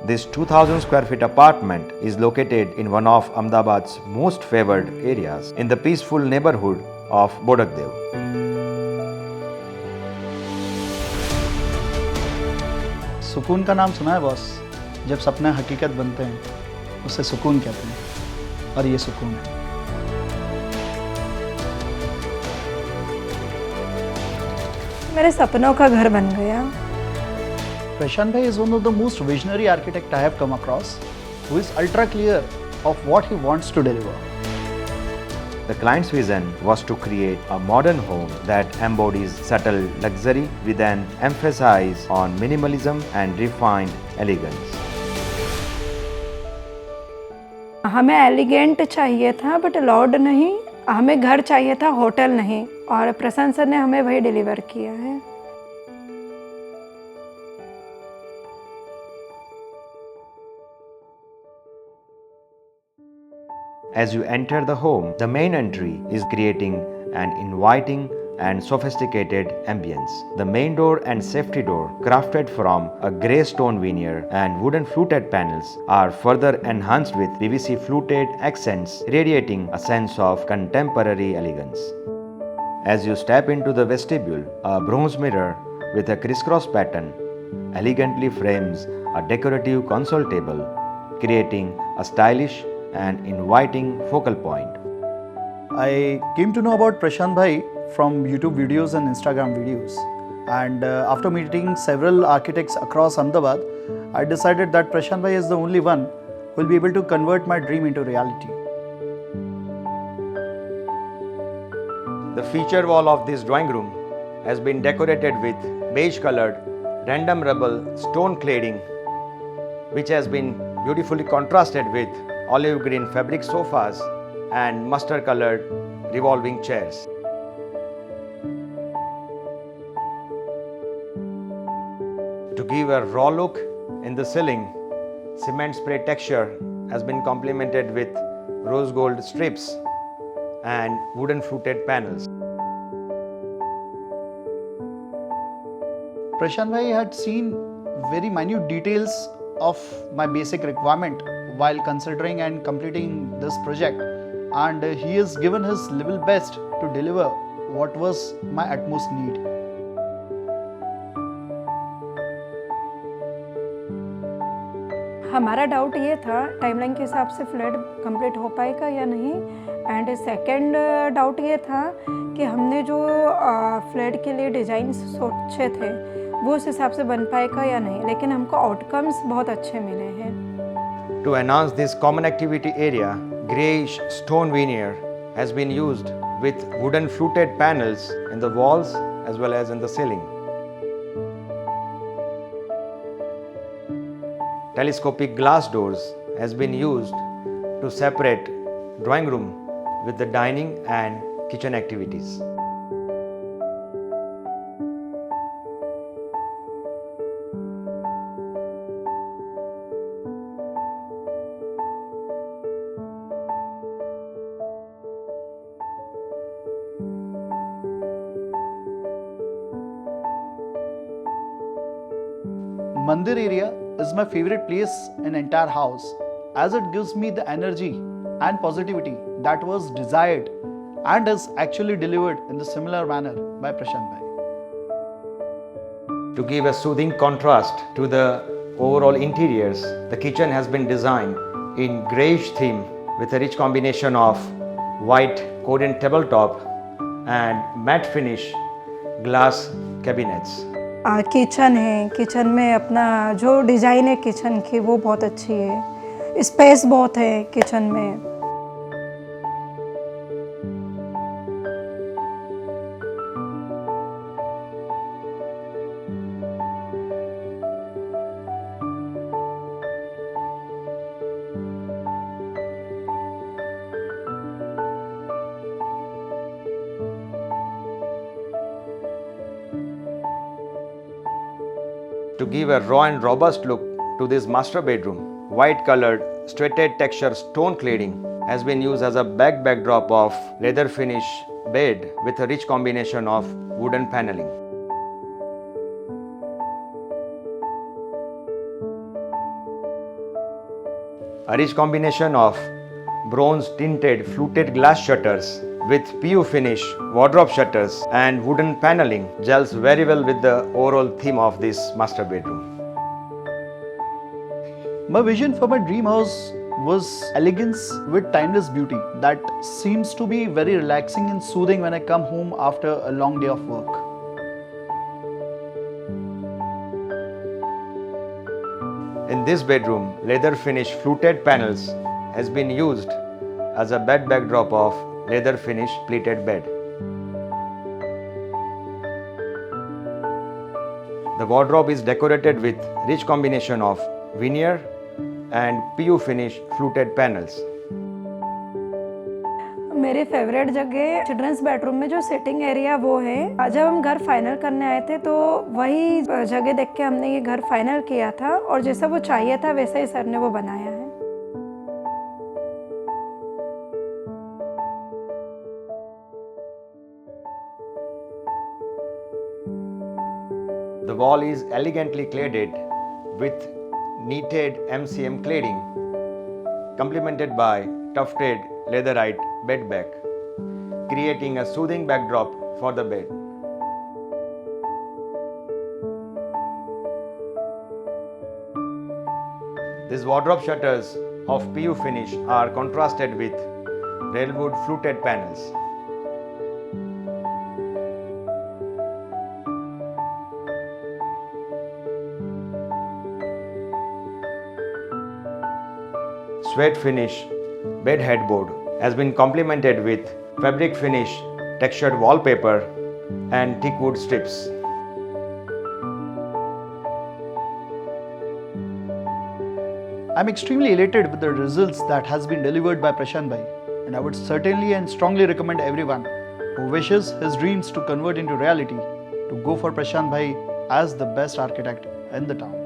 This 2000 square feet apartment is located in one of Ahmedabad's most favored areas in the peaceful neighbourhood of Bodakdev. सुकून का नाम सुना है boss? जब सपने हकीकत बनते हैं उसे सुकून कहते हैं और ये सुकून है। मेरे सपनों का घर बन गया। Prashant bhai is one of the most visionary architect I have come across, who is ultra clear of what he wants to deliver. The client's vision was to create a modern home that embodies subtle luxury with an emphasis on minimalism and refined elegance. हमें elegant चाहिए था but Lord नहीं, हमें घर चाहिए था hotel नहीं, और प्रशांत सर ने हमें वही डिलीवर किया है। As you enter the home, the main entry is creating an inviting and sophisticated ambience. The main door and safety door, crafted from a grey stone veneer and wooden fluted panels, are further enhanced with PVC fluted accents, radiating a sense of contemporary elegance. As you step into the vestibule, a bronze mirror with a crisscross pattern elegantly frames a decorative console table, creating a stylish and inviting focal point. I came to know about Prashant bhai from YouTube videos and Instagram videos, and after meeting several architects across Ahmedabad, I decided that Prashant bhai is the only one who will be able to convert my dream into reality. The feature wall of this drawing room has been decorated with beige colored random rubble stone cladding, which has been beautifully contrasted with olive green fabric sofas and mustard colored revolving chairs. To give a raw look in the ceiling, cement spray texture has been complemented with rose gold strips and wooden fluted panels. Prashant bhai had seen very minute details of my basic requirement while considering and completing this project, and he has given his level best to deliver what was my utmost need. हमारा doubt ये था timeline के हिसाब से flat complete हो पाएगा या नहीं, एंड सेकंड डाउट ये था कि हमने जो फ्लैट के लिए डिज़ाइन सोचे थे वो उस हिसाब से बन पाएगा या नहीं, लेकिन हमको आउटकम्स बहुत अच्छे मिले हैं। To enhance this common activity area, greyish stone veneer has been used with wooden fluted panels in the walls as well as in the ceiling. Telescopic glass doors has been used to separate drawing room with the dining and kitchen activities. Mandir area is my favorite place in entire house, as it gives me the energy and positivity that was desired and is actually delivered in the similar manner by Prashant bhai. To give a soothing contrast to the overall interiors, the kitchen has been designed in greyish theme with a rich combination of white Korean tabletop and matte finish glass cabinets. Kitchen है, kitchen में अपना जो design है kitchen की वो बहुत अच्छी है, स्पेस बहुत है किचन में। To give a raw and robust look to this master bedroom, white colored straighted texture stone cladding has been used as a backdrop of leather finish bed with a rich combination of wooden paneling. A rich combination of bronze tinted fluted glass shutters with PU finish wardrobe shutters and wooden paneling gels very well with the overall theme of this master bedroom. My vision for my dream house was elegance with timeless beauty that seems to be very relaxing and soothing when I come home after a long day of work. In this bedroom, leather finish fluted panels has been used as a bed backdrop of leather finish pleated bed. The wardrobe is decorated with rich combination of veneer and PU finish fluted panels. मेरे favourite जगह children's bedroom में जो sitting area वो है। जब हम घर final करने आए थे तो वही जगह देख के हमने ये घर फाइनल किया था और जैसा वो चाहिए था वैसा ही सर ने वो बनाया है। The wall is elegantly cladded with knitted MCM cladding, complemented by tufted leatherite bed back, creating a soothing backdrop for the bed. These wardrobe shutters of PU finish are contrasted with railwood fluted panels. Sweat finish bed headboard has been complemented with fabric finish textured wallpaper and thick wood strips. I'm extremely elated with the results that has been delivered by Prashant bhai, and I would certainly and strongly recommend everyone who wishes his dreams to convert into reality to go for Prashant bhai as the best architect in the town.